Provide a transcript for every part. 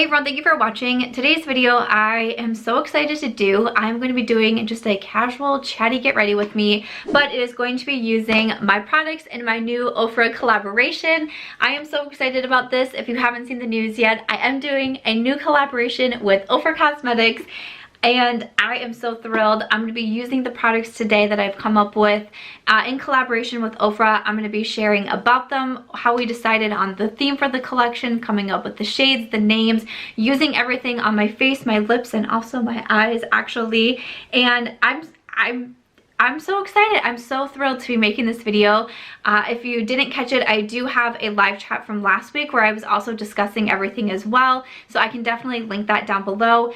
Hey everyone, thank you for watching. Today's video I am so excited to do. I'm going to be doing just a casual chatty get ready with me, but it is going to be using my products in my new Ofra collaboration. I am so excited about this. If you haven't seen the news yet, I am doing a new collaboration with Ofra Cosmetics. And I am so thrilled. I'm going to be using the products today that I've come up with in collaboration with Ofra. I'm going to be sharing about them, how we decided on the theme for the collection, coming up with the shades, the names, using everything on my face, my lips, and also my eyes actually. And I'm so excited. I'm so thrilled to be making this video. If you didn't catch it, I do have a live chat from last week where I was also discussing everything as well, so I can definitely link that down below.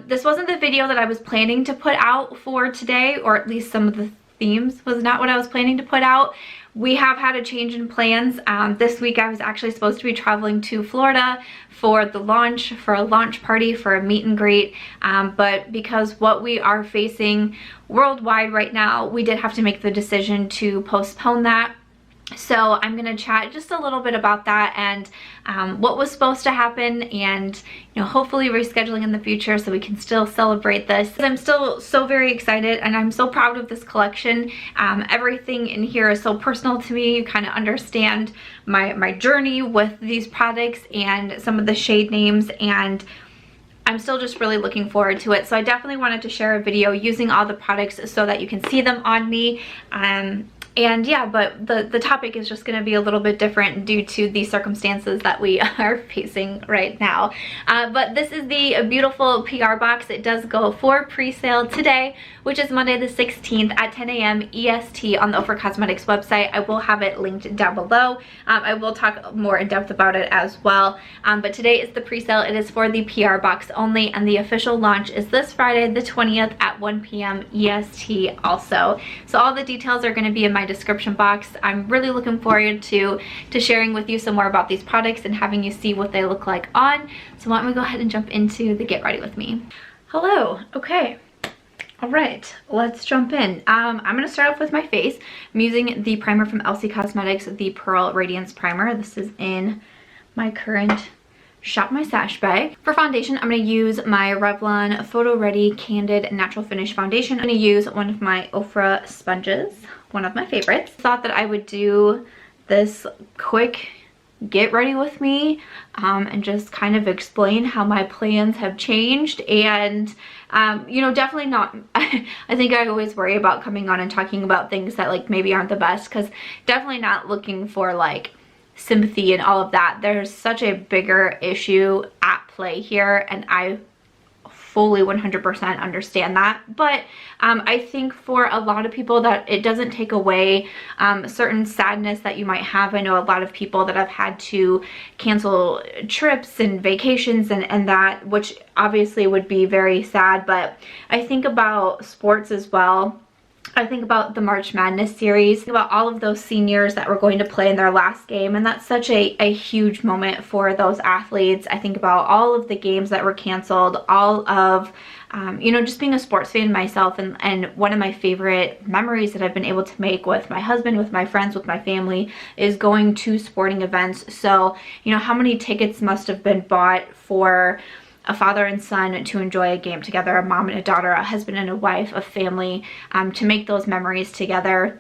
This wasn't the video that I was planning to put out for today, or at least some of the themes was not what I was planning to put out. We have had a change in plans. This week I was actually supposed to be traveling to Florida for the launch, for a launch party, for a meet and greet. But because what we are facing worldwide right now, we did have to make the decision to postpone that. So I'm going to chat just a little bit about that and what was supposed to happen, and hopefully rescheduling in the future so we can still celebrate this. I'm still so very excited and I'm so proud of this collection. Everything in here is so personal to me. You kind of understand my journey with these products and some of the shade names, and I'm still just really looking forward to it. So I definitely wanted to share a video using all the products so that you can see them on me. And yeah, but the topic is just going to be a little bit different due to the circumstances that we are facing right now. But this is the beautiful PR box. It does go for pre-sale today, which is Monday the 16th at 10 a.m. EST on the Ofra Cosmetics website. I will have it linked down below. I will talk more in depth about it as well. But today is the pre-sale. It is for the PR box only, and the official launch is this Friday the 20th at 1 p.m. EST also. So all the details are going to be in my description box. I'm really looking forward to sharing with you some more about these products and having you see what they look like on. So why don't we go ahead and jump into the get ready with me. Hello. Okay. All right, let's jump in. I'm going to start off with my face. I'm using the primer from LC Cosmetics, the Pearl Radiance Primer. This is in my current Shop My Stash bag. For foundation, I'm going to use my Revlon Photo Ready Candid Natural Finish Foundation. I'm going to use one of my Ofra sponges, one of my favorites. Thought that I would do this quick get ready with me and just kind of explain how my plans have changed. And definitely not I think I always worry about coming on and talking about things that like maybe aren't the best, because definitely not looking for like sympathy and all of that. There's such a bigger issue at play here, and I fully 100% understand that. But I think for a lot of people that it doesn't take away certain sadness that you might have. I know a lot of people that have had to cancel trips and vacations and that, which obviously would be very sad. But I think about sports as well. I think about the March Madness series, think about all of those seniors that were going to play in their last game, and that's such a huge moment for those athletes. I think about all of the games that were canceled, all of, just being a sports fan myself, and one of my favorite memories that I've been able to make with my husband, with my friends, with my family is going to sporting events. So, how many tickets must have been bought for a father and son to enjoy a game together, a mom and a daughter, a husband and a wife, a family, to make those memories together.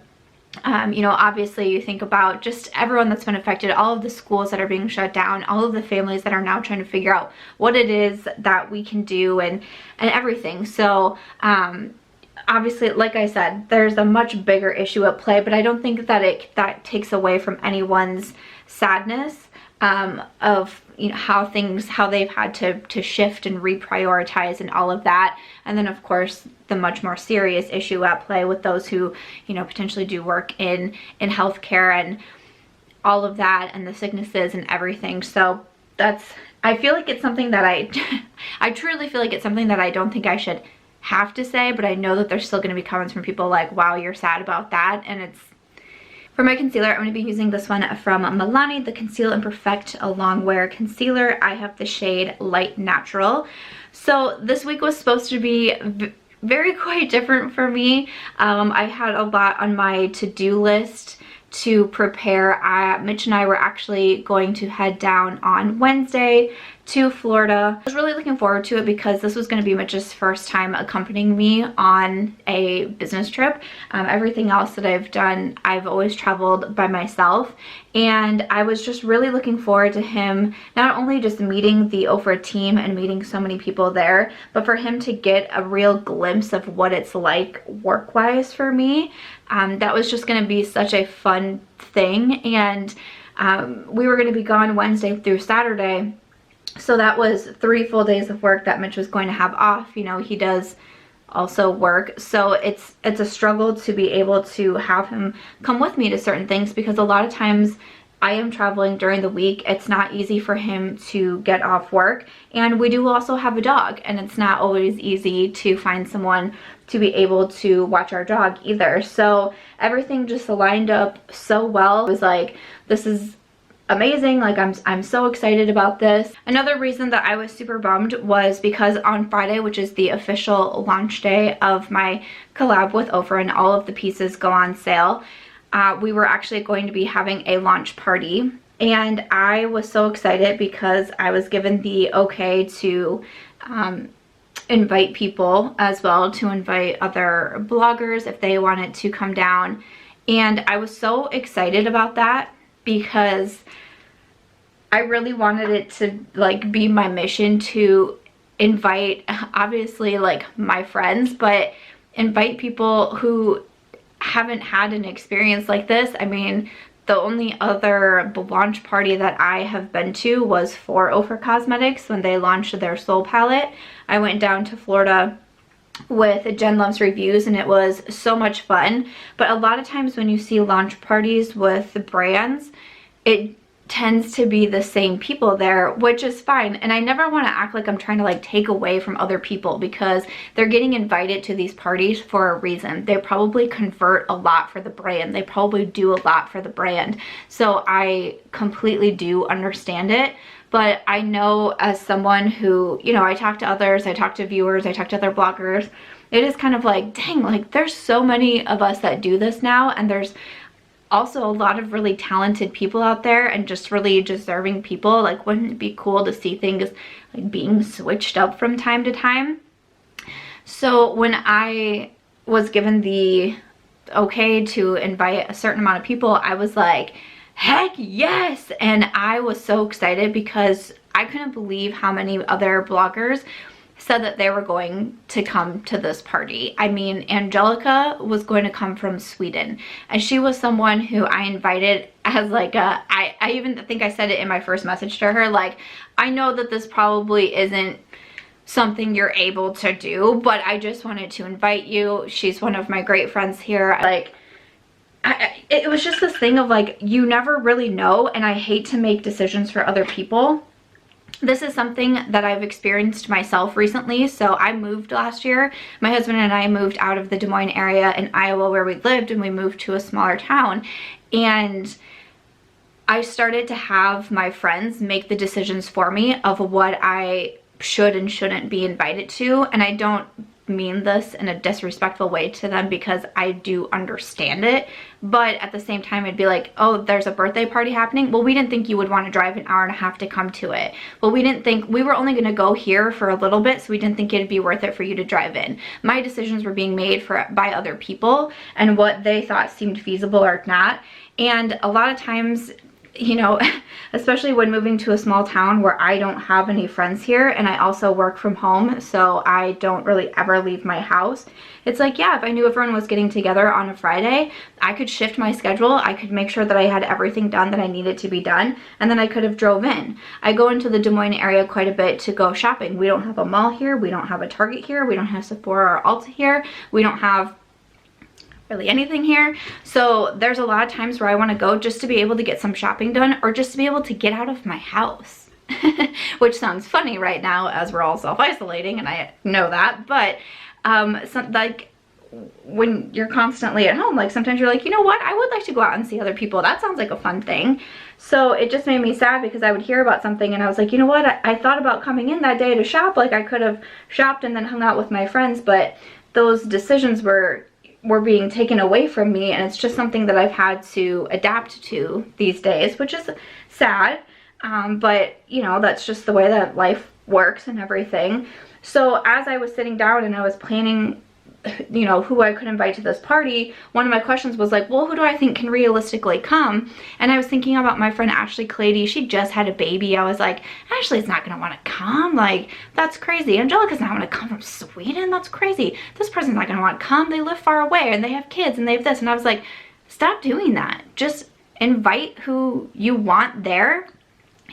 Obviously you think about just everyone that's been affected, all of the schools that are being shut down, all of the families that are now trying to figure out what it is that we can do and everything. So obviously, like I said, there's a much bigger issue at play, but I don't think that that takes away from anyone's sadness of how they've had to shift and reprioritize and all of that. And then of course the much more serious issue at play with those who potentially do work in healthcare and all of that, and the sicknesses and everything. So I feel like it's something that I truly feel like it's something that I don't think I should have to say, but I know that there's still going to be comments from people like, wow, you're sad about that. And it's for my concealer, I'm going to be using this one from Milani, the Conceal and Perfect a Long Wear Concealer. I have the shade Light Natural. So this week was supposed to be quite different for me. I had a lot on my to-do list to prepare. Mitch and I were actually going to head down on Wednesday to Florida. I was really looking forward to it because this was going to be Mitch's first time accompanying me on a business trip. Everything else that I've done, I've always traveled by myself, and I was just really looking forward to him not only just meeting the Ofra team and meeting so many people there, but for him to get a real glimpse of what it's like work-wise for me. That was just going to be such a fun thing, and we were going to be gone Wednesday through Saturday. So that was 3 full days of work that Mitch was going to have off. You know, he does also work. So it's a struggle to be able to have him come with me to certain things, because a lot of times I am traveling during the week. It's not easy for him to get off work. And we do also have a dog, and it's not always easy to find someone to be able to watch our dog either. So everything just aligned up so well. It was like, this is amazing. Like, I'm so excited about this. Another reason that I was super bummed was because on Friday, which is the official launch day of my collab with Ofra and all of the pieces go on sale, we were actually going to be having a launch party, and I was so excited because I was given the okay to invite people as well, to invite other bloggers if they wanted to come down. And I was so excited about that because I really wanted it to like be my mission to invite, obviously, like my friends, but invite people who haven't had an experience like this. I mean, the only other launch party that I have been to was for Ofra Cosmetics when they launched their Soul Palette. I went down to Florida with Jen Loves Reviews, and it was so much fun. But a lot of times when you see launch parties with brands, it tends to be the same people there, which is fine. And I never want to act like I'm trying to like take away from other people, because they're getting invited to these parties for a reason. They probably convert a lot for the brand. They probably do a lot for the brand. So I completely do understand it. But I know, as someone who, you know, I talk to others, I talk to viewers, I talk to other bloggers, it is kind of like, dang, like there's so many of us that do this now, and there's also a lot of really talented people out there and just really deserving people. Like, wouldn't it be cool to see things like being switched up from time to time? So when I was given the okay to invite a certain amount of people, I was like, heck yes! And I was so excited because I couldn't believe how many other bloggers said that they were going to come to this party. I mean, Angelica was going to come from Sweden, and she was someone who I invited as like a, I even think I said it in my first message to her, like, I know that this probably isn't something you're able to do, but I just wanted to invite you. She's one of my great friends here. Like, it was just this thing of like, you never really know, and I hate to make decisions for other people. This is something that I've experienced myself recently. So I moved last year. My husband and I moved out of the Des Moines area in Iowa where we lived, and we moved to a smaller town. And I started to have my friends make the decisions for me of what I should and shouldn't be invited to. And I don't mean this in a disrespectful way to them, because I do understand it, but at the same time it'd be like, oh, there's a birthday party happening, well, we didn't think you would want to drive an hour and a half to come to it. Well, we didn't think, we were only going to go here for a little bit, so we didn't think it'd be worth it for you to drive in. My decisions were being made by other people and what they thought seemed feasible or not. And a lot of times, you know, especially when moving to a small town where I don't have any friends here, and I also work from home, so I don't really ever leave my house. It's like, yeah, if I knew everyone was getting together on a Friday, I could shift my schedule. I could make sure that I had everything done that I needed to be done, and then I could have drove in. I go into the Des Moines area quite a bit to go shopping. We don't have a mall here. We don't have a Target here. We don't have Sephora or Ulta here. We don't have really anything here. So there's a lot of times where I want to go just to be able to get some shopping done, or just to be able to get out of my house. Which sounds funny right now as we're all self-isolating, and I know that, but like when you're constantly at home, like sometimes you're like, you know what, I would like to go out and see other people. That sounds like a fun thing. So it just made me sad because I would hear about something and I was like, you know what, I thought about coming in that day to shop. Like, I could have shopped and then hung out with my friends, but those decisions were being taken away from me, and it's just something that I've had to adapt to these days, which is sad. But you know, that's just the way that life works and everything. So as I was sitting down and I was planning, you know, who I could invite to this party, one of my questions was like, well, who do I think can realistically come? And I was thinking about my friend Ashley Clady. She just had a baby. I was like, Ashley's not gonna want to come. Like, that's crazy. Angelica's not gonna come from Sweden. That's crazy. This person's not gonna want to come. They live far away and they have kids and they have this. And I was like, stop doing that. Just invite who you want there.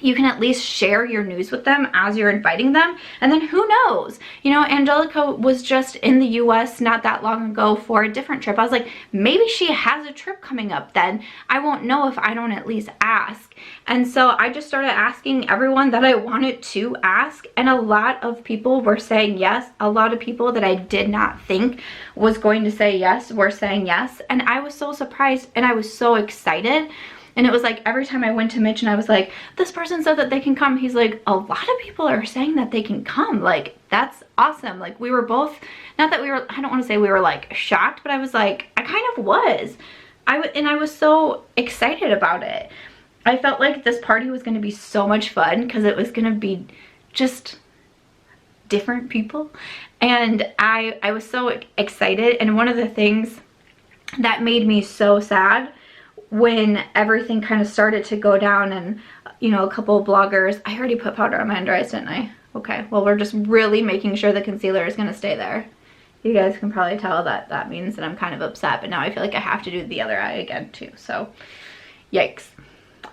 You can at least share your news with them as you're inviting them, and then who knows, you know, Angelica was just in the US not that long ago for a different trip. I was like, maybe she has a trip coming up. Then I won't know if I don't at least ask. And so I just started asking everyone that I wanted to ask, and a lot of people were saying yes. A lot of people that I did not think was going to say yes were saying yes, and I was so surprised and I was so excited. And it was like every time I went to Mitch and I was like, this person said that they can come. He's like, a lot of people are saying that they can come. Like, that's awesome. Like, we were both, not that we were, I don't want to say we were like shocked, but I was like, I kind of was. And I was so excited about it. I felt like this party was going to be so much fun because it was going to be just different people. And I was so excited. And one of the things that made me so sad when everything kind of started to go down, and you know, a couple of bloggers, I already put powder on my under eyes, didn't I? Okay, well, we're just really making sure the concealer is going to stay there. You guys can probably tell that that means that I'm kind of upset, but now I feel like I have to do the other eye again too, so yikes.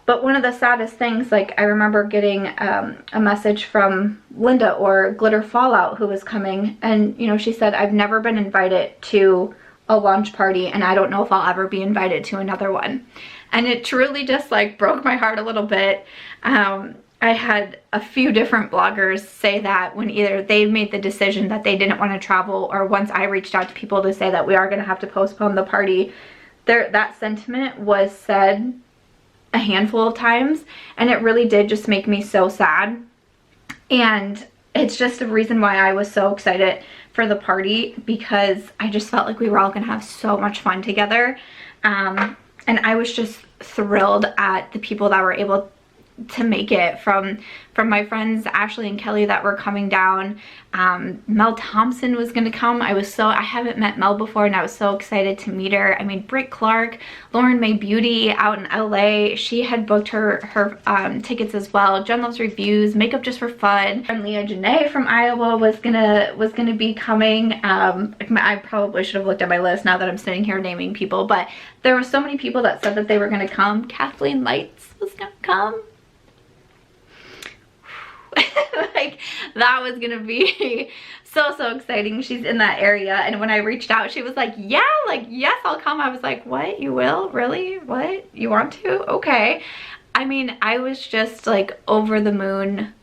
But one of the saddest things, like, I remember getting a message from Linda, or Glitter Fallout, who was coming, and you know, she said, I've never been invited to a launch party and I don't know if I'll ever be invited to another one. And it truly just like broke my heart a little bit. I had a few different bloggers say that when either they made the decision that they didn't want to travel, or once I reached out to people to say that we are going to have to postpone the party, that sentiment was said a handful of times, and it really did just make me so sad. And it's just a reason why I was so excited for the party, because I just felt like we were all gonna have so much fun together. And I was just thrilled at the people that were able to make it, from my friends Ashley and Kelly that were coming down. Mel Thompson was gonna come. I haven't met Mel before and I was so excited to meet her. I mean, Britt Clark, Lauren May Beauty out in LA, she had booked her tickets as well. Jen Loves Reviews, Makeup Just for Fun, and Leah Janae from Iowa was gonna be coming. I probably should have looked at my list now that I'm sitting here naming people, but there were so many people that said that they were gonna come. Kathleen Lights was gonna come. Like, that was gonna be so exciting. She's in that area, and when I reached out, she was like, yeah, like, yes, I'll come. I was like, what, you will? Really? What, you want to? Okay. I mean, I was just like over the moon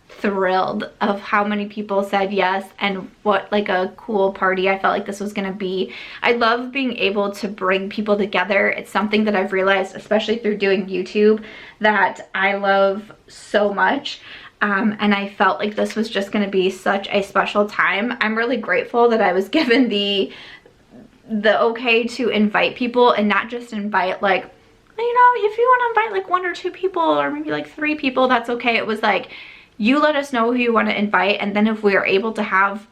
thrilled of how many people said yes, and what like a cool party I felt like this was gonna be. I love being able to bring people together. It's something that I've realized, especially through doing YouTube, that I love so much. And I felt like this was just going to be such a special time. I'm really grateful that I was given the okay to invite people, and not just invite like, you know, if you want to invite like 1 or 2 people, or maybe like 3 people, that's okay. It was like, you let us know who you want to invite, and then if we are able to have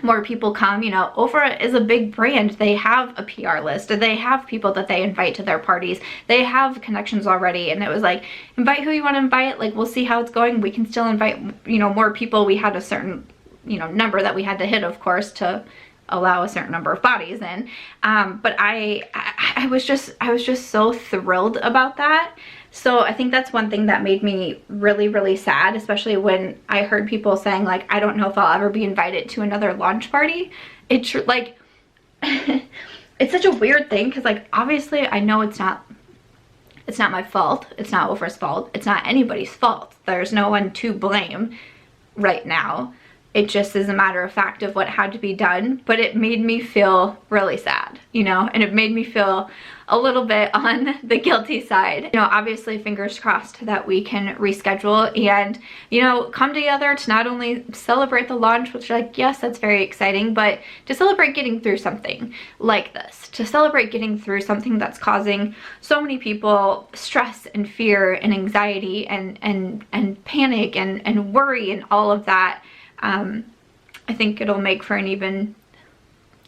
more people come, you know, Ofra is a big brand. They have a PR list, they have people that they invite to their parties, they have connections already. And it was like, invite who you want to invite, like, we'll see how it's going. We can still invite, you know, more people. We had a certain, you know, number that we had to hit, of course, to allow a certain number of bodies in. But I was just so thrilled about that. So I think that's one thing that made me really sad, especially when I heard people saying like, I don't know if I'll ever be invited to another launch party. It's like, it's such a weird thing, because like, obviously I know it's not my fault. It's not Ofra's fault. It's not anybody's fault. There's no one to blame right now. it just is a matter of fact of what had to be done, but it made me feel really sad, you know, and it made me feel a little bit on the guilty side. You know, obviously fingers crossed that we can reschedule and, you know, come together to not only celebrate the launch, which like, yes, that's very exciting, but to celebrate getting through something like this, to celebrate getting through something that's causing so many people stress and fear and anxiety and panic and worry and all of that. I think it'll make for an even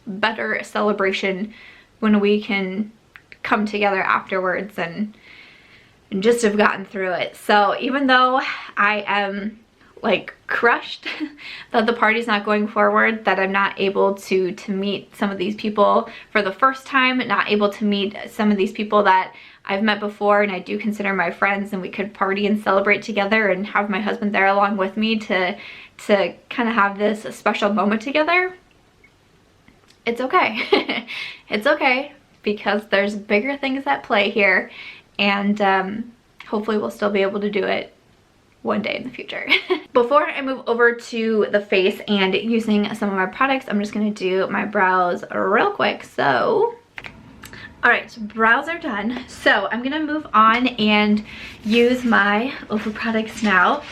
better celebration when we can come together afterwards and just have gotten through it. So even though I am like crushed that the party's not going forward, that I'm not able to meet some of these people for the first time, not able to meet some of these people that I've met before and I do consider my friends, and we could party and celebrate together and have my husband there along with me to kind of have this special moment together. It's okay. It's okay, because there's bigger things at play here, and hopefully we'll still be able to do it one day in the future. Before I move over to the face and using some of my products, I'm just gonna do my brows real quick. So alright, so brows are done. So I'm gonna move on and use my Ofra products now.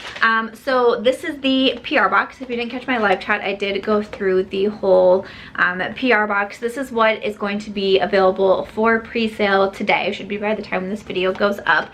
So this is the PR box. If you didn't catch my live chat, I did go through the whole PR box. This is what is going to be available for pre-sale today. It should be by the time this video goes up.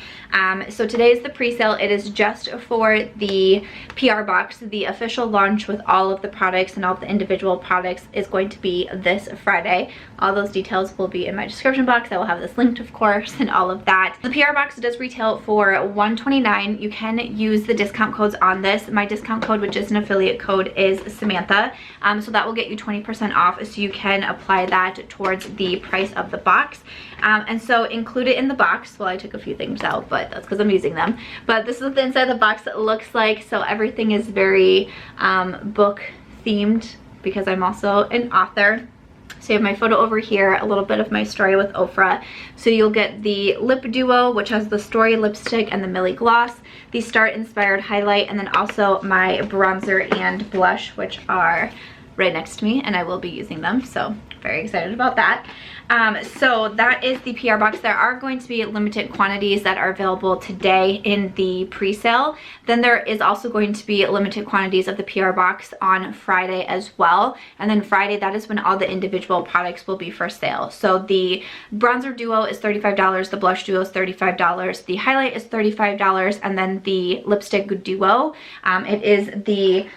So today is the pre-sale. It is just for the PR box. The official launch with all of the products and all of the individual products is going to be this Friday. All those details will be in my description box. I will have this linked, of course, and all of that. The PR box does retail for $129. You can use the discount codes on this. My discount code, which is an affiliate code, is Samantha. So that will get you 20% off, so you can apply that towards the price of the box. And so included in the box, well, I took a few things out, but that's because I'm using them. But this is what the inside of the box looks like. So everything is very book themed, because I'm also an author. So you have my photo over here, a little bit of my story with Ofra. So you'll get the lip duo, which has the story lipstick and the Millie gloss, the Start inspired highlight, and then also my bronzer and blush, which are right next to me, and I will be using them. So very excited about that. So that is the PR box. There are going to be limited quantities that are available today in the pre-sale. Then there is also going to be limited quantities of the PR box on Friday as well. And then Friday, that is when all the individual products will be for sale. So the bronzer duo is $35, the blush duo is $35, the highlight is $35, and then the lipstick duo, it is the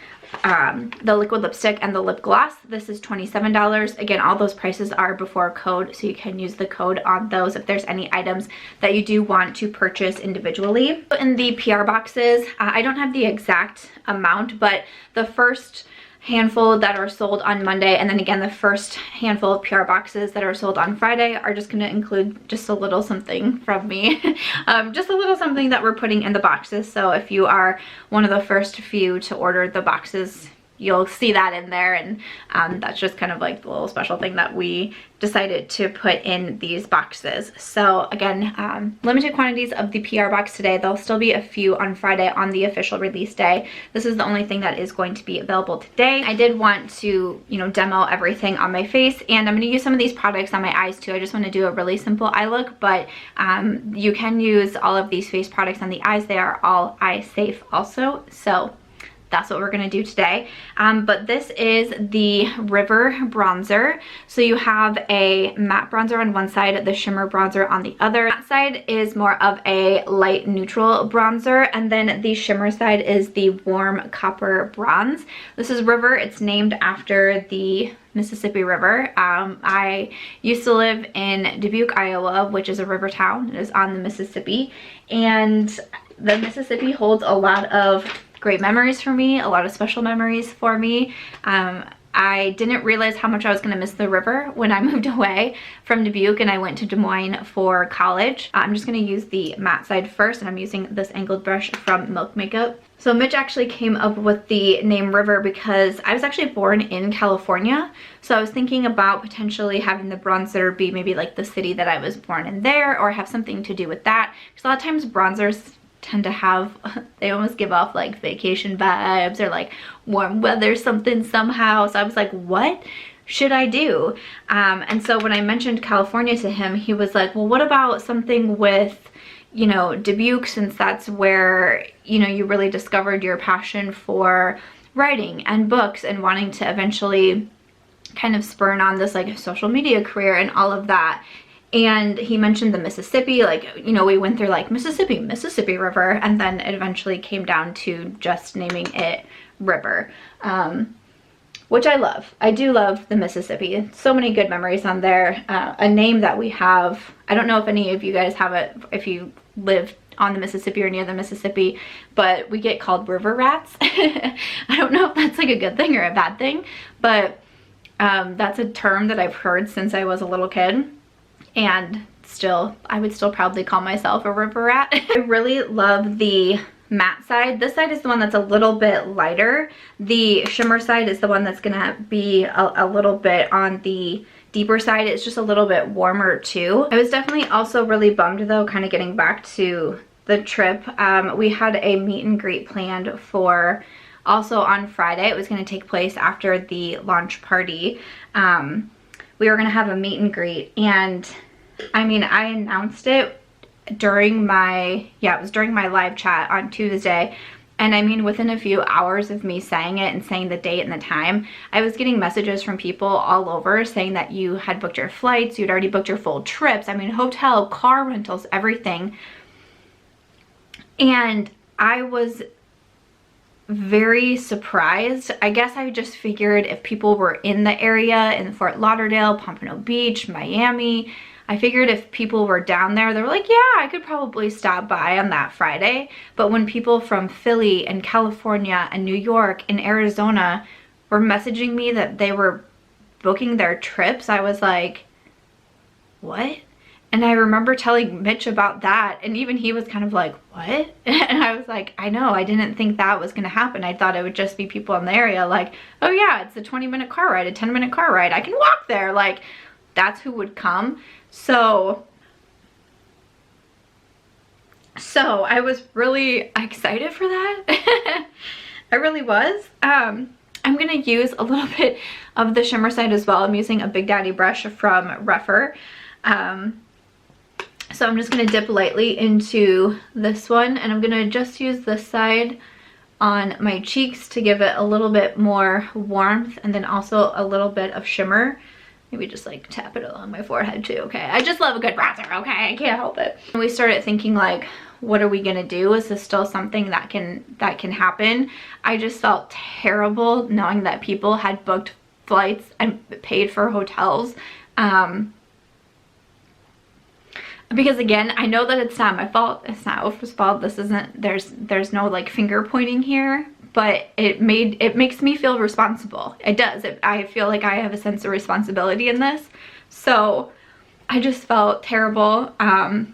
liquid lipstick and the lip gloss. This is $27. Again, all those prices are before code, so you can use the code on those if there's any items that you do want to purchase individually. In the PR boxes, I don't have the exact amount, but the first handful that are sold on Monday, and then again the first handful of PR boxes that are sold on Friday, are just going to include just a little something from me. Just a little something that we're putting in the boxes. So if you are one of the first few to order the boxes, you'll see that in there, and that's just kind of like the little special thing that we decided to put in these boxes. So again, limited quantities of the PR box today. There'll still be a few on Friday on the official release day. This is the only thing that is going to be available today. I did want to, you know, demo everything on my face, and I'm going to use some of these products on my eyes too. I just want to do a really simple eye look, but you can use all of these face products on the eyes. They are all eye safe also. So that's what we're gonna do today. But this is the River bronzer. So you have a matte bronzer on one side, the shimmer bronzer on the other. That side is more of a light neutral bronzer, and then the shimmer side is the warm copper bronze. This is River. It's named after the Mississippi River. I used to live in Dubuque, Iowa, which is a river town. It is on the Mississippi, and the Mississippi holds a lot of great memories for me, a lot of special memories for me. I didn't realize how much I was going to miss the river when I moved away from Dubuque and I went to Des Moines for college. I'm just going to use the matte side first, and I'm using this angled brush from Milk Makeup. So Mitch actually came up with the name River because I was actually born in California. So I was thinking about potentially having the bronzer be maybe like the city that I was born in there, or have something to do with that. Because a lot of times bronzers tend to have, they almost give off like vacation vibes or like warm weather something somehow. So I was like, what should I do? And so when I mentioned California to him, he was like, well, what about something with, you know, Dubuque, since that's where, you know, you really discovered your passion for writing and books and wanting to eventually kind of spurn on this like social media career and all of that. And he mentioned the Mississippi, like, you know, we went through like Mississippi River, and then it eventually came down to just naming it River, which I love. I do love the Mississippi. So many good memories on there. A name that we have, I don't know if any of you guys have it, if you live on the Mississippi or near the Mississippi, but we get called river rats. I don't know if that's like a good thing or a bad thing, but that's a term that I've heard since I was a little kid. And still, I would still proudly call myself a river rat. I really love the matte side. This side is the one that's a little bit lighter. The shimmer side is the one that's gonna be a little bit on the deeper side. It's just a little bit warmer too. I was definitely also really bummed though, kind of getting back to the trip. We had a meet and greet planned for also on Friday. It was gonna take place after the launch party. We were gonna have a meet and greet, and I mean, I announced it during my, it was during my live chat on Tuesday. And I mean, within a few hours of me saying it and saying the date and the time, I was getting messages from people all over saying that you had booked your flights, you'd already booked your full trips. I mean, hotel, car rentals, everything. And I was very surprised. I guess I just figured if people were in the area, in Fort Lauderdale, Pompano Beach, Miami, I figured if people were down there, they were like, yeah, I could probably stop by on that Friday. But when people from Philly and California and New York and Arizona were messaging me that they were booking their trips, I was like, what? And I remember telling Mitch about that, and even he was kind of like, what? And I was like, I know, I didn't think that was gonna happen. I thought it would just be people in the area like, oh yeah, it's a 20-minute car ride, a 10-minute car ride, I can walk there. Like, that's who would come. So I was really excited for that. I really was. I'm gonna use a little bit of the shimmer side as well. I'm using a Big Daddy brush from Refer. So I'm just gonna dip lightly into this one, and I'm gonna just use this side on my cheeks to give it a little bit more warmth, and then also a little bit of shimmer. Maybe just like tap it along my forehead too, okay? I just love a good bronzer, okay? I can't help it. And we started thinking like, what are we gonna do? Is this still something that can happen? I just felt terrible knowing that people had booked flights and paid for hotels. Because again, I know that it's not my fault. It's not Ofra's fault. This isn't, there's no like finger pointing here, but it makes me feel responsible. It does. I feel like I have a sense of responsibility in this. So I just felt terrible. And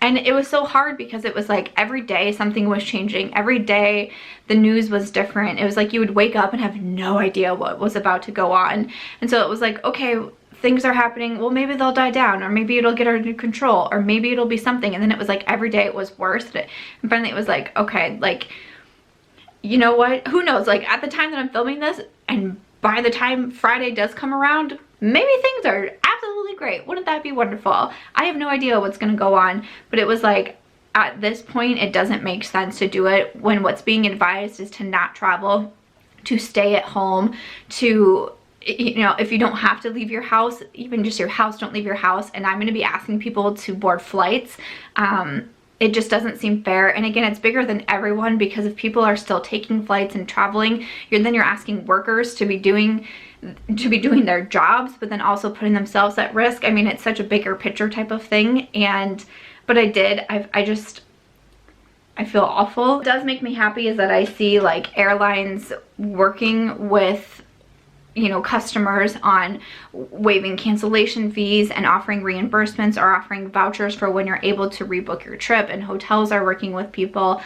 it was so hard because it was like every day something was changing. Every day the news was different. It was like you would wake up and have no idea what was about to go on. And so it was like, okay, things are happening, well maybe they'll die down, or maybe it'll get under control, or maybe it'll be something. And then it was like every day it was worse. And finally it was like, okay, like, you know what, who knows, like at the time that I'm filming this, and by the time Friday does come around, maybe things are absolutely great. Wouldn't that be wonderful? I have no idea what's gonna go on, but it was like, at this point it doesn't make sense to do it when what's being advised is to not travel, to stay at home, to, you know, if you don't have to leave your house, even just your house, don't leave your house. And I'm going to be asking people to board flights. It just doesn't seem fair. And again, it's bigger than everyone, because if people are still taking flights and traveling, then you're asking workers to be doing their jobs, but then also putting themselves at risk. I mean, it's such a bigger picture type of thing. But I feel awful. What does make me happy is that I see like airlines working with, you know, customers on waiving cancellation fees and offering reimbursements or offering vouchers for when you're able to rebook your trip. And hotels are working with people,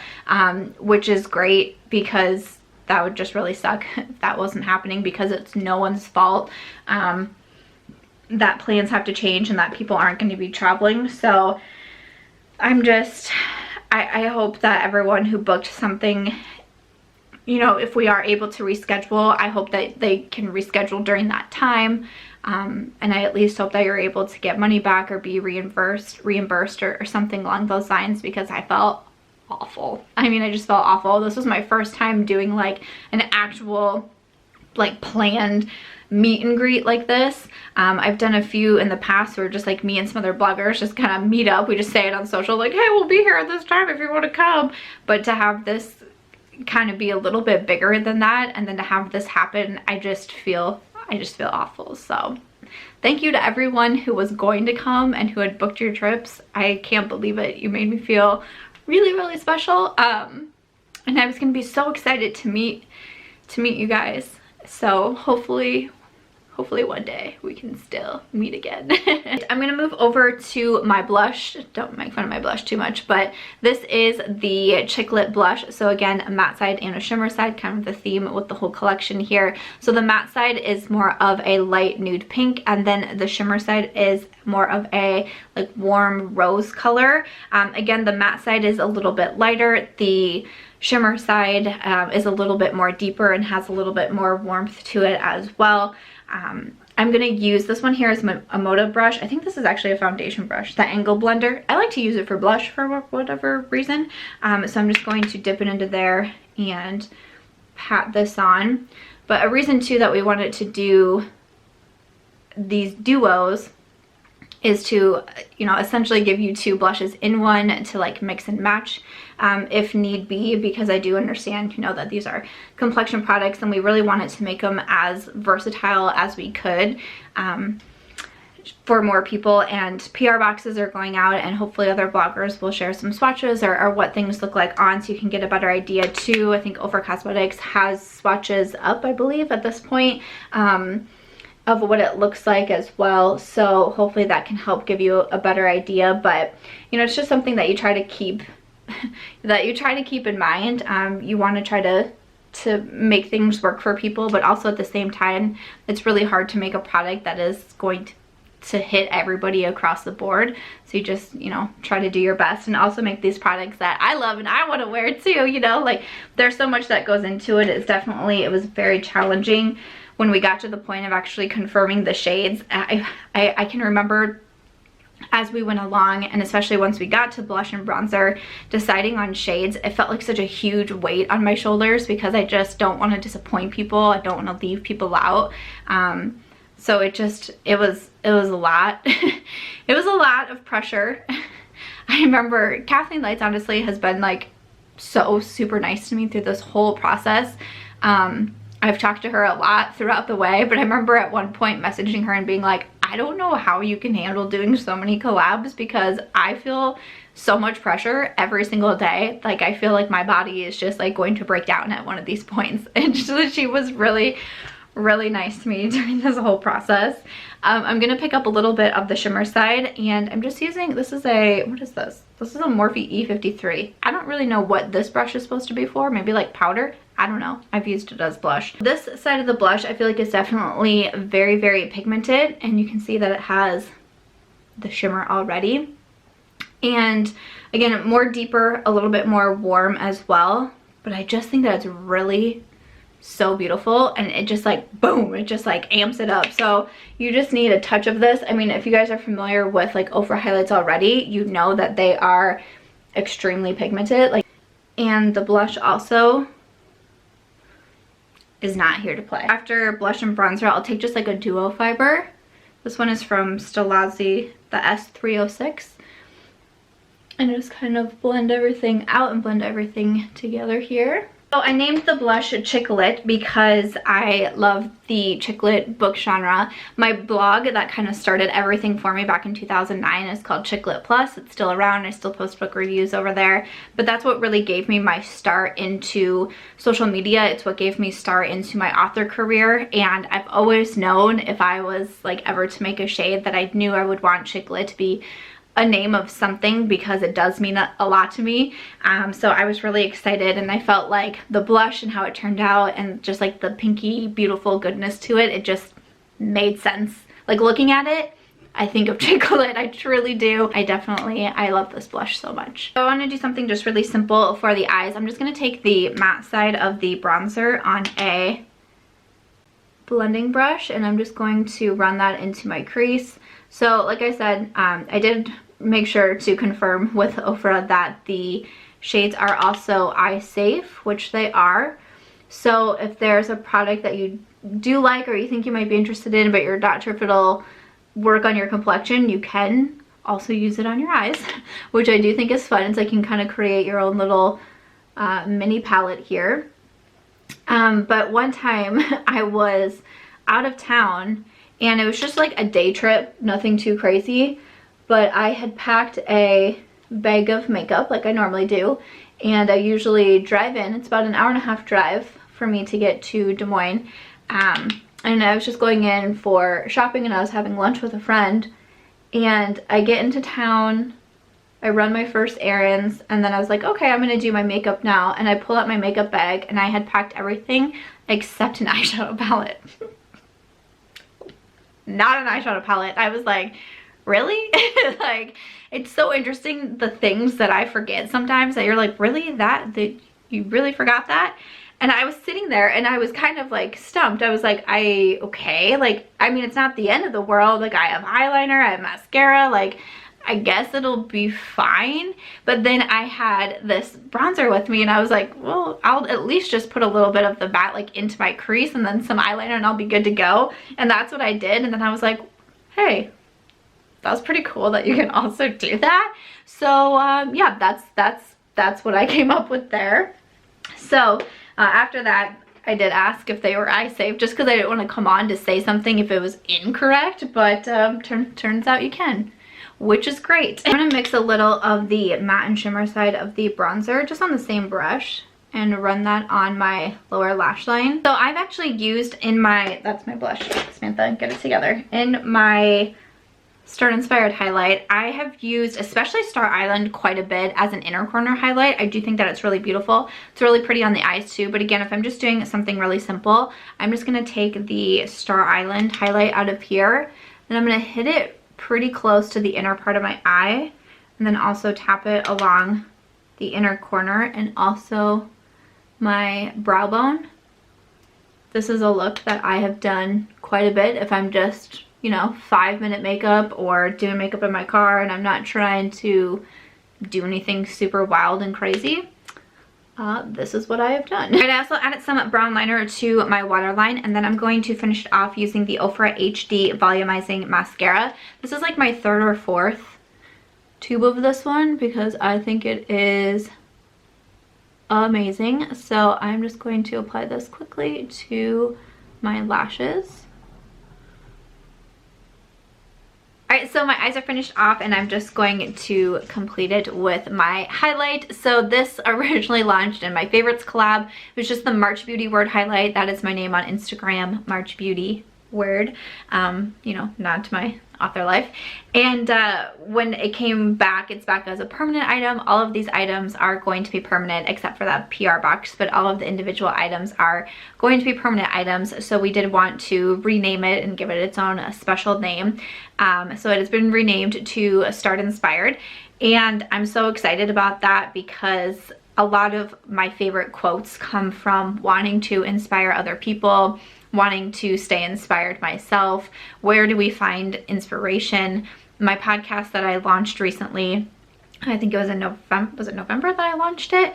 which is great, because that would just really suck if that wasn't happening, because it's no one's fault that plans have to change and that people aren't going to be traveling. So I hope that everyone who booked something, you know, if we are able to reschedule, I hope that they can reschedule during that time. And I at least hope that you're able to get money back or be reimbursed or something along those lines, because I felt awful. I mean, I just felt awful. This was my first time doing like an actual like planned meet and greet like this. I've done a few in the past where just like me and some other bloggers just kind of meet up. We just say it on social like, hey, we'll be here at this time if you want to come. But to have this kind of be a little bit bigger than that, and then to have this happen, I just feel awful. So thank you to everyone who was going to come and who had booked your trips. I can't believe it. You made me feel really, really special. And I was gonna be so excited to meet you guys. So hopefully one day we can still meet again. I'm gonna move over to my blush. Don't make fun of my blush too much, but this is the Chiclet Blush. So again, a matte side and a shimmer side, kind of the theme with the whole collection here. So the matte side is more of a light nude pink, and then the shimmer side is more of a like warm rose color. Again, the matte side is a little bit lighter. The shimmer side is a little bit more deeper and has a little bit more warmth to it as well. I'm gonna use this one here as a Moda brush. I think this is actually a foundation brush, the angle blender. I like to use it for blush for whatever reason. So I'm just going to dip it into there and pat this on. But a reason too that we wanted to do these duos is to, you know, essentially give you two blushes in one to like mix and match if need be, because I do understand, you know, that these are complexion products and we really wanted to make them as versatile as we could for more people. And PR boxes are going out, and hopefully other bloggers will share some swatches or what things look like on, so you can get a better idea too. I think Ofra Cosmetics has swatches up, I believe, at this point. Of what it looks like as well, so hopefully that can help give you a better idea. But you know, it's just something that you try to keep in mind. You want to try to make things work for people, but also at the same time, it's really hard to make a product that is going to hit everybody across the board. So you just, you know, try to do your best and also make these products that I love and I want to wear too, you know, like there's so much that goes into it. It was very challenging when we got to the point of actually confirming the shades. I can remember as we went along, and especially once we got to blush and bronzer, deciding on shades, it felt like such a huge weight on my shoulders, because I just don't want to disappoint people. I don't want to leave people out. So it was a lot. It was a lot of pressure. I remember Kathleen Lights honestly has been like so super nice to me through this whole process. I've talked to her a lot throughout the way, but I remember at one point messaging her and being like, I don't know how you can handle doing so many collabs, because I feel so much pressure every single day. Like I feel like my body is just like going to break down at one of these points. And she was really nice to me during this whole process. I'm gonna pick up a little bit of the shimmer side, and I'm just using, what is this? This is a Morphe E53. I don't really know what this brush is supposed to be for. Maybe like powder? I don't know. I've used it as blush. This side of the blush I feel like is definitely very, very pigmented, and you can see that it has the shimmer already. And again, more deeper, a little bit more warm as well. But I just think that it's really so beautiful, and it just like boom, it just like amps it up. So you just need a touch of this. I mean, if you guys are familiar with like Ofra highlights already, you know that they are extremely pigmented. Like, and the blush also is not here to play. After blush and bronzer, I'll take just like a duo fiber. This one is from Stilazzi, the S306. And just kind of blend everything out and blend everything together here. So I named the blush Chiclet because I love the Chiclet book genre. My blog that kind of started everything for me back in 2009 is called Chiclet Plus. It's still around. I still post book reviews over there. But that's what really gave me my start into social media. It's what gave me start into my author career. And I've always known if I was like ever to make a shade that I knew I would want Chiclet to be a name of something, because it does mean a lot to me. So I was really excited, and I felt like the blush and how it turned out and just like the pinky beautiful goodness to it, it just made sense. Like looking at it, I think of Chiclet. I truly do. I love this blush so much. So I want to do something just really simple for the eyes. I'm just going to take the matte side of the bronzer on a blending brush, and I'm just going to run that into my crease. So like I said, I did make sure to confirm with Ofra that the shades are also eye safe, which they are. So if there's a product that you do like or you think you might be interested in but you're not sure if it'll work on your complexion, you can also use it on your eyes, which I do think is fun. It's like you can kind of create your own little mini palette here. But one time I was out of town and it was just like a day trip, nothing too crazy, but I had packed a bag of makeup like I normally do, and I usually drive in. It's about an hour-and-a-half drive for me to get to Des Moines. And I was just going in for shopping, and I was having lunch with a friend, and I get into town, I run my first errands, and then I was like, okay, I'm gonna do my makeup now, and I pull out my makeup bag, and I had packed everything except an eyeshadow palette. Not an eyeshadow palette. I was like, really? Like, it's so interesting the things that I forget sometimes, that you're like, really? That you really forgot that? And I was sitting there and I was kind of like stumped. I was like, okay, like, I mean, it's not the end of the world. Like, I have eyeliner, I have mascara, like, I guess it'll be fine. But then I had this bronzer with me and I was like, well, I'll at least just put a little bit of the matte like into my crease and then some eyeliner and I'll be good to go. And that's what I did. And then I was like, hey, that was pretty cool that you can also do that. So yeah, that's what I came up with there. So after that, I did ask if they were eye safe, just because I didn't want to come on to say something if it was incorrect, but turns out you can, which is great. I'm going to mix a little of the matte and shimmer side of the bronzer just on the same brush and run that on my lower lash line. So I've actually used in my, that's my blush, Samantha, get it together, in my Star Inspired highlight, I have used especially Star Island quite a bit as an inner corner highlight. I do think that it's really beautiful. It's really pretty on the eyes too, but again, if I'm just doing something really simple, I'm just going to take the Star Island highlight out of here and I'm going to hit it pretty close to the inner part of my eye, and then also tap it along the inner corner and also my brow bone. This is a look that I have done quite a bit if I'm just, you know, 5-minute makeup or doing makeup in my car and I'm not trying to do anything super wild and crazy. This is what I have done. I also added some brown liner to my waterline, and then I'm going to finish it off using the Ofra HD Volumizing Mascara. This is like my 3rd or 4th tube of this one because I think it is amazing. So I'm just going to apply this quickly to my lashes. Alright, so my eyes are finished off and I'm just going to complete it with my highlight. So this originally launched in my favorites collab. It was just the March Beauty Word highlight. That is my name on Instagram, March Beauty Word. You know, nod to my author life. And when it came back, it's back as a permanent item. All of these items are going to be permanent except for that PR box, but all of the individual items are going to be permanent items. So we did want to rename it and give it its own special name. So it has been renamed to Start Inspired, and I'm so excited about that because a lot of my favorite quotes come from wanting to inspire other people, wanting to stay inspired myself. Where do we find inspiration? My podcast that I launched recently, I think it was in November, was it November that I launched it?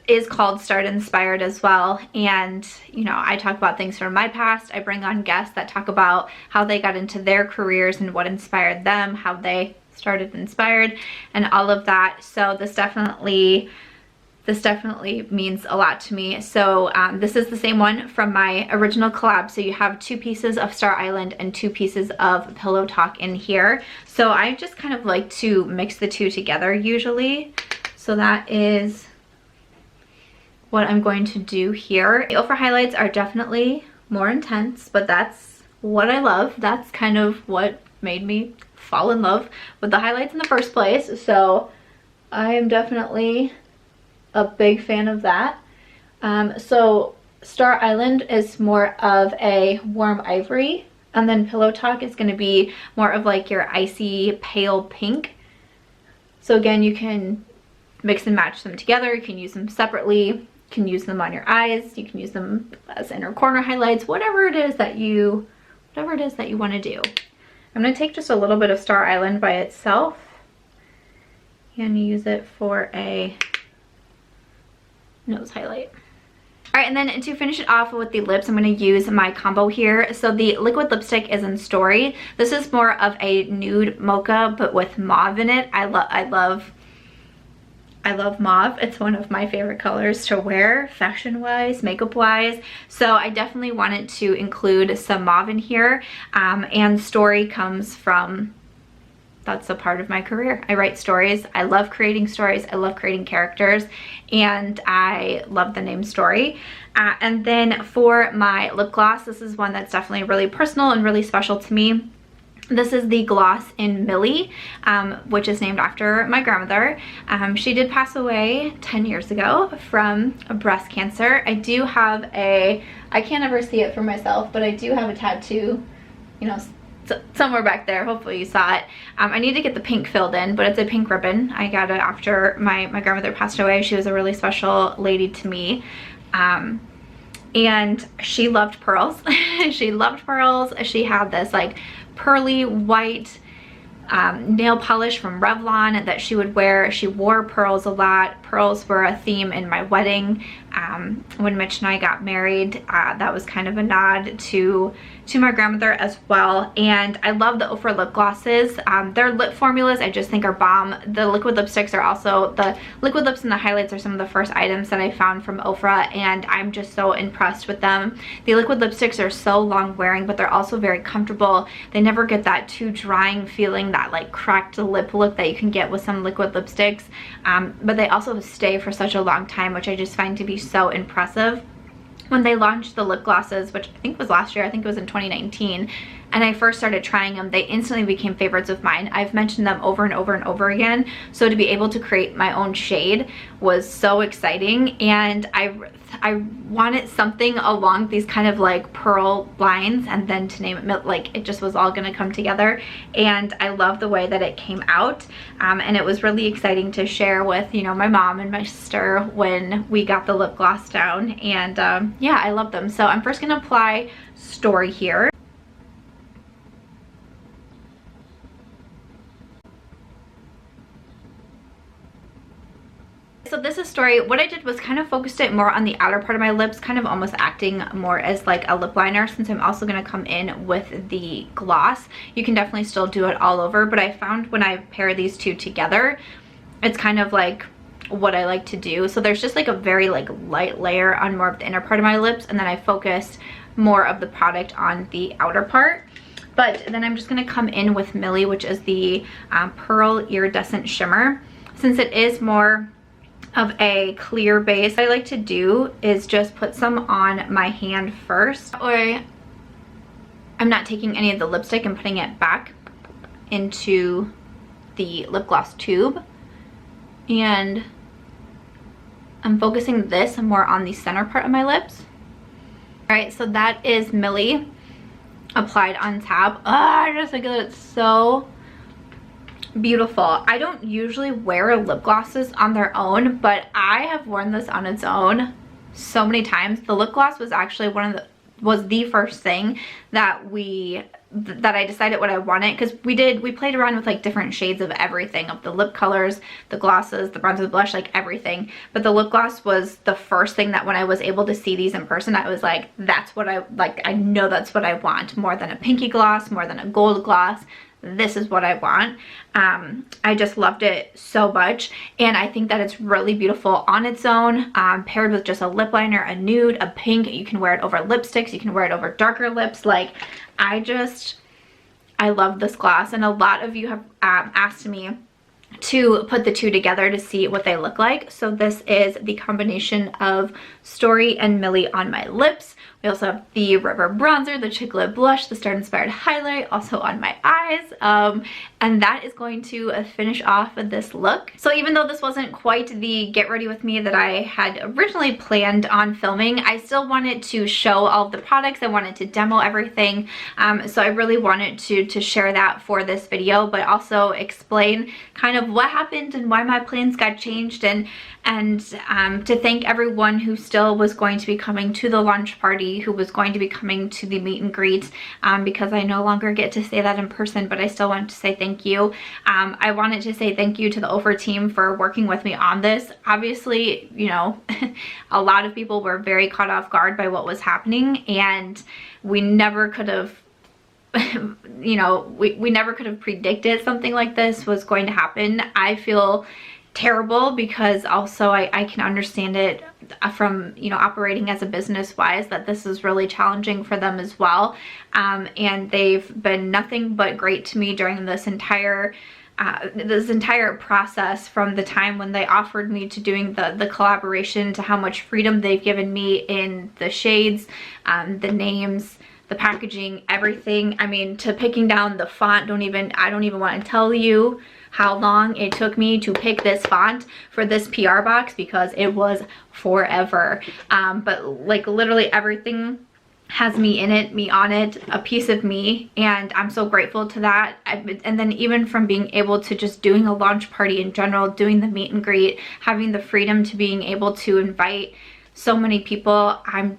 Is called Start Inspired as well. And you know, I talk about things from my past. I bring on guests that talk about how they got into their careers and what inspired them, how they started Inspired and all of that. So this definitely means a lot to me. So this is the same one from my original collab. So you have 2 pieces of Star Island and 2 pieces of Pillow Talk in here. So I just kind of like to mix the 2 together usually. So that is what I'm going to do here. The Ofra highlights are definitely more intense, but that's what I love. That's kind of what made me fall in love with the highlights in the first place. So I am definitely a big fan of that. So Star Island is more of a warm ivory And then Pillow Talk is going to be more of like your icy pale pink. So again, you can mix and match them together. You can use them separately. You can use them on your eyes. You can use them as inner corner highlights, whatever it is that you want to do. I'm going to take just a little bit of Star Island by itself and use it for a nose highlight. All right, and then to finish it off with the lips, I'm going to use my combo here. So the liquid lipstick is in Story. This is more of a nude mocha, but with mauve in it. I love mauve. It's one of my favorite colors to wear, fashion-wise, makeup-wise. So I definitely wanted to include some mauve in here. And Story comes from, that's a part of my career. I write stories. I love creating stories. I love creating characters, and I love the name Story. And then for my lip gloss, this is one that's definitely really personal and really special to me. This is the gloss in Millie, which is named after my grandmother. She did pass away 10 years ago from breast cancer. I do have I can't ever see it for myself, but I do have a tattoo, you know, somewhere back there. Hopefully you saw it. I need to get the pink filled in, but it's a pink ribbon. I got it after my grandmother passed away. She was a really special lady to me. And she loved pearls. She loved pearls. She had this like pearly white nail polish from Revlon that she would wear. She wore pearls a lot. Pearls were a theme in my wedding. When Mitch and I got married, that was kind of a nod to my grandmother as well. And I love the Ofra lip glosses. Their lip formulas I just think are bomb. The liquid lipsticks are also, the liquid lips and the highlights are some of the first items that I found from Ofra, and I'm just so impressed with them. The liquid lipsticks are so long wearing, but they're also very comfortable. They never get that too drying feeling, that like cracked lip look that you can get with some liquid lipsticks. But they also stay for such a long time, which I just find to be so impressive. When they launched the lip glosses, which I think was last year, I think it was in 2019, and I first started trying them, they instantly became favorites of mine. I've mentioned them over and over and over again, so to be able to create my own shade was so exciting. And I wanted something along these kind of like pearl lines, and then to name it, like it just was all gonna come together. And I love the way that it came out, and it was really exciting to share with, you know, my mom and my sister when we got the lip gloss down. And yeah, I love them. So I'm first gonna apply Story here. So this is Story. What I did was kind of focused it more on the outer part of my lips, kind of almost acting more as like a lip liner, since I'm also going to come in with the gloss. You can definitely still do it all over, but I found when I pair these two together, it's kind of like what I like to do. So there's just like a very like light layer on more of the inner part of my lips, and then I focused more of the product on the outer part. But then I'm just going to come in with Millie, which is the Pearl Iridescent Shimmer. Since it is more of a clear base, what I like to do is just put some on my hand first, or I'm not taking any of the lipstick and putting it back into the lip gloss tube, and I'm focusing this more on the center part of my lips. All right, so that is Millie applied on top. I just think that it's so beautiful. I don't usually wear lip glosses on their own, but I have worn this on its own so many times. The lip gloss was actually was the first thing that I decided what I wanted, because we played around with like different shades of everything, of the lip colors, the glosses, the bronzer, the blush, like everything. But the lip gloss was the first thing that when I was able to see these in person, I was like, that's what I like. I know that's what I want, more than a pinky gloss, more than a gold gloss. This is what I want. I just loved it so much, and I think that it's really beautiful on its own, paired with just a lip liner, a nude, a pink. You can wear it over lipsticks, you can wear it over darker lips. Like, I love this gloss, and a lot of you have asked me to put the two together to see what they look like. So this is the combination of Story and Millie on my lips We also have the River Bronzer, the Chiclet Blush, the Star Inspired Highlight, also on my eyes. And that is going to finish off this look. So even though this wasn't quite the get ready with me that I had originally planned on filming, I still wanted to show all of the products. I wanted to demo everything. So I really wanted to share that for this video, but also explain kind of what happened and why my plans got changed, and to thank everyone who still was going to be coming to the launch party, who was going to be coming to the meet and greet, because I no longer get to say that in person, but I still want to say thank you. I wanted to say thank you to the Ofra team for working with me on this. Obviously, you know, a lot of people were very caught off guard by what was happening, and we never could have you know, we never could have predicted something like this was going to happen. I feel terrible because also I can understand it from, you know, operating as a business wise, that this is really challenging for them as well. And they've been nothing but great to me during this entire process, from the time when they offered me to doing the collaboration, to how much freedom they've given me in the shades, the names, the packaging, everything. I mean, to picking down the font. I don't even want to tell you how long it took me to pick this font for this PR box, because it was forever. But like literally everything has me in it, me on it, a piece of me, and I'm so grateful to that. And then even from being able to just doing a launch party in general, doing the meet and greet, having the freedom to being able to invite so many people, I'm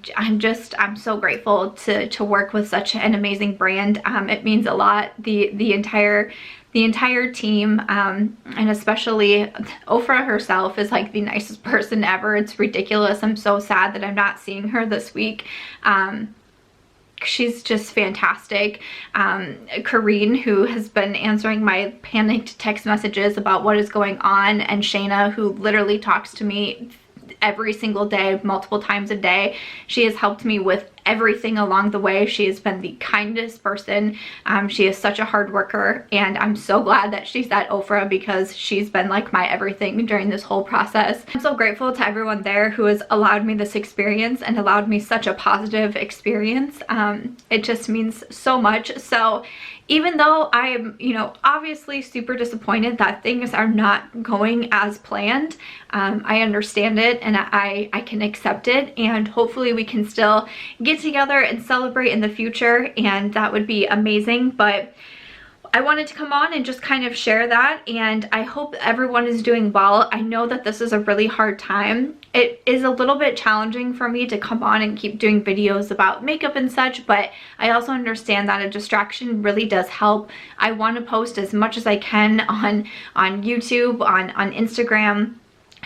so grateful to work with such an amazing brand. It means a lot. The entire team, and especially Ofra herself is like the nicest person ever. It's ridiculous. I'm so sad that I'm not seeing her this week. She's just fantastic. Kareen, who has been answering my panicked text messages about what is going on, and Shayna, who literally talks to me every single day, multiple times a day. She has helped me with everything along the way. She has been the kindest person. She is such a hard worker, and I'm so glad that she's at Ofra, because she's been like my everything during this whole process. I'm so grateful to everyone there who has allowed me this experience and allowed me such a positive experience. It just means so much. So even though I am, you know, obviously super disappointed that things are not going as planned, I understand it, and I can accept it, and hopefully we can still get together and celebrate in the future, and that would be amazing. But I wanted to come on and just kind of share that, and I hope everyone is doing well. I know that this is a really hard time. It is a little bit challenging for me to come on and keep doing videos about makeup and such, but I also understand that a distraction really does help. I want to post as much as I can on YouTube, on Instagram,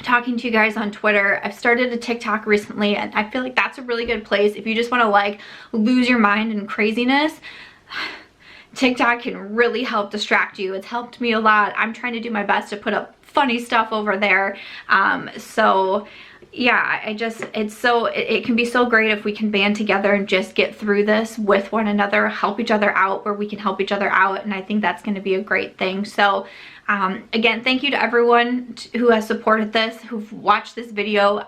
talking to you guys on Twitter. I've started a TikTok recently, and I feel like that's a really good place if you just want to like lose your mind in craziness. TikTok can really help distract you. It's helped me a lot. I'm trying to do my best to put up funny stuff over there. So yeah, it can be so great if we can band together and just get through this with one another, help each other out where we can help each other out, and I think that's going to be a great thing. So again, thank you to everyone who has supported this, who've watched this video.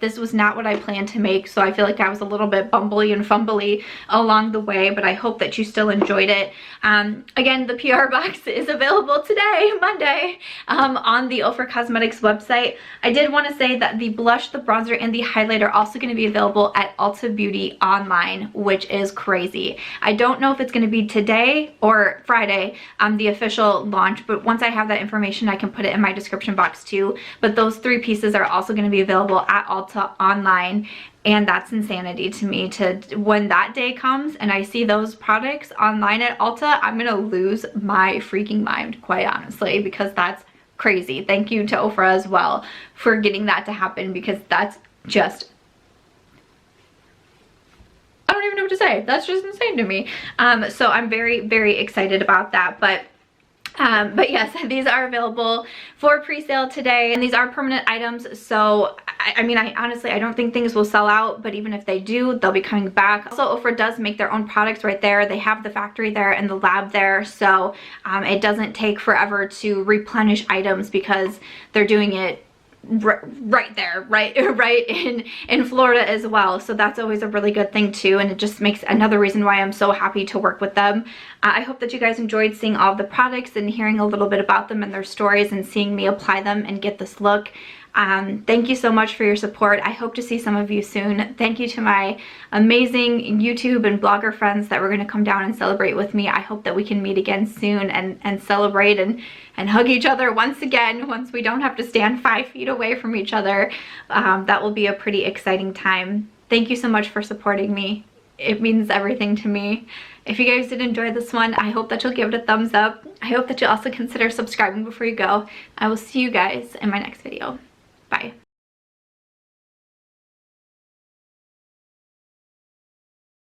This was not what I planned to make, so I feel like I was a little bit bumbly and fumbly along the way, but I hope that you still enjoyed it. Again, the PR box is available today, Monday, on the Ofra Cosmetics website. I did want to say that the blush, the bronzer, and the highlight are also going to be available at Ulta Beauty online, which is crazy. I don't know if it's going to be today or Friday, the official launch, but once I have that information, I can put it in my description box too. But those 3 pieces are also going to be available at Ulta online, and that's insanity to me. When that day comes and I see those products online at Ulta, I'm gonna lose my freaking mind, quite honestly, because that's crazy. Thank you to Ofra as well for getting that to happen, because that's just, I don't even know what to say. That's just insane to me. So I'm very, very excited about that. But yes, these are available for pre-sale today, and these are permanent items. So I mean, I honestly don't think things will sell out, but even if they do, they'll be coming back. Also, Ofra does make their own products right there. They have the factory there and the lab there, so it doesn't take forever to replenish items because they're doing it right there, right in Florida as well. So that's always a really good thing too, and it just makes another reason why I'm so happy to work with them. I hope that you guys enjoyed seeing all of the products and hearing a little bit about them and their stories and seeing me apply them and get this look. Thank you so much for your support. I hope to see some of you soon. Thank you to my amazing YouTube and blogger friends that were going to come down and celebrate with me. I hope that we can meet again soon and celebrate and hug each other once again, once we don't have to stand 5 feet away from each other. That will be a pretty exciting time. Thank you so much for supporting me. It means everything to me. If you guys did enjoy this one, I hope that you'll give it a thumbs up. I hope that you'll also consider subscribing before you go. I will see you guys in my next video.